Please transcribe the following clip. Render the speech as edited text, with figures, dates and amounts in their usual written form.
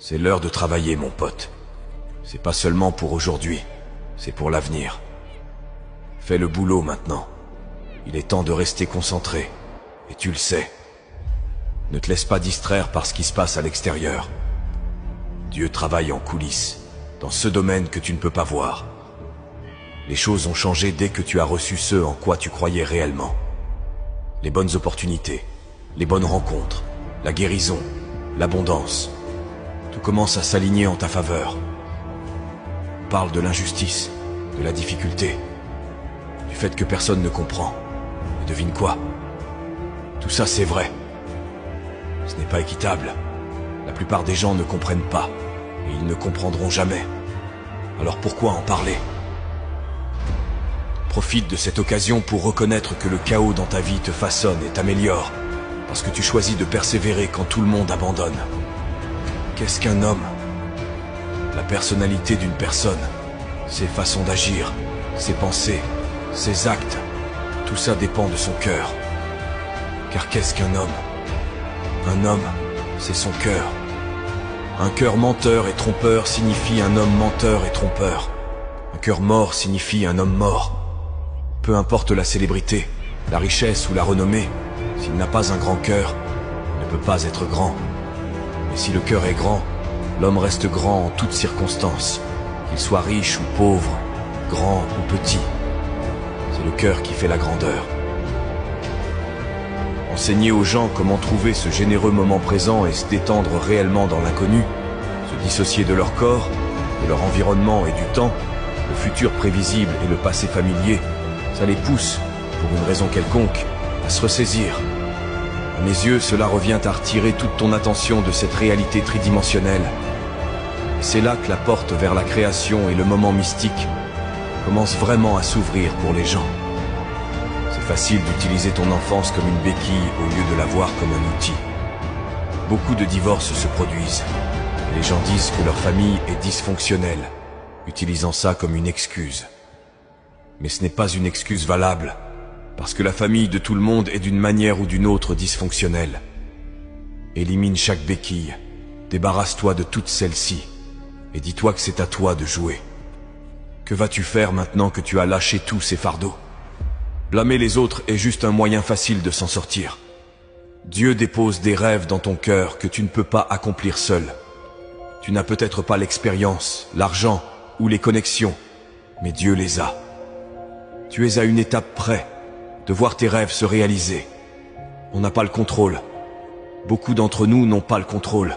C'est l'heure de travailler, mon pote. C'est pas seulement pour aujourd'hui, c'est pour l'avenir. Fais le boulot maintenant. Il est temps de rester concentré, et tu le sais. Ne te laisse pas distraire par ce qui se passe à l'extérieur. Dieu travaille en coulisses, dans ce domaine que tu ne peux pas voir. Les choses ont changé dès que tu as reçu ce en quoi tu croyais réellement. Les bonnes opportunités, les bonnes rencontres, la guérison, l'abondance. Tout commence à s'aligner en ta faveur. On parle de l'injustice, de la difficulté, du fait que personne ne comprend. Et devine quoi? Tout ça c'est vrai. Ce n'est pas équitable. La plupart des gens ne comprennent pas, et ils ne comprendront jamais. Alors pourquoi en parler? Profite de cette occasion pour reconnaître que le chaos dans ta vie te façonne et t'améliore, parce que tu choisis de persévérer quand tout le monde abandonne. Qu'est-ce qu'un homme? La personnalité d'une personne, ses façons d'agir, ses pensées, ses actes, tout ça dépend de son cœur. Car qu'est-ce qu'un homme? Un homme, c'est son cœur. Un cœur menteur et trompeur signifie un homme menteur et trompeur. Un cœur mort signifie un homme mort. Peu importe la célébrité, la richesse ou la renommée, s'il n'a pas un grand cœur, il ne peut pas être grand. Mais si le cœur est grand, l'homme reste grand en toutes circonstances, qu'il soit riche ou pauvre, grand ou petit. C'est le cœur qui fait la grandeur. Enseigner aux gens comment trouver ce généreux moment présent et se détendre réellement dans l'inconnu, se dissocier de leur corps, de leur environnement et du temps, le futur prévisible et le passé familier, ça les pousse, pour une raison quelconque, à se ressaisir. À mes yeux, cela revient à retirer toute ton attention de cette réalité tridimensionnelle. Et c'est là que la porte vers la création et le moment mystique commence vraiment à s'ouvrir pour les gens. C'est facile d'utiliser ton enfance comme une béquille au lieu de la voir comme un outil. Beaucoup de divorces se produisent. Et les gens disent que leur famille est dysfonctionnelle, utilisant ça comme une excuse. Mais ce n'est pas une excuse valable, parce que la famille de tout le monde est d'une manière ou d'une autre dysfonctionnelle. Élimine chaque béquille, débarrasse-toi de toutes celles-ci, et dis-toi que c'est à toi de jouer. Que vas-tu faire maintenant que tu as lâché tous ces fardeaux? Blâmer les autres est juste un moyen facile de s'en sortir. Dieu dépose des rêves dans ton cœur que tu ne peux pas accomplir seul. Tu n'as peut-être pas l'expérience, l'argent ou les connexions, mais Dieu les a. Tu es à une étape près de voir tes rêves se réaliser. On n'a pas le contrôle. Beaucoup d'entre nous n'ont pas le contrôle.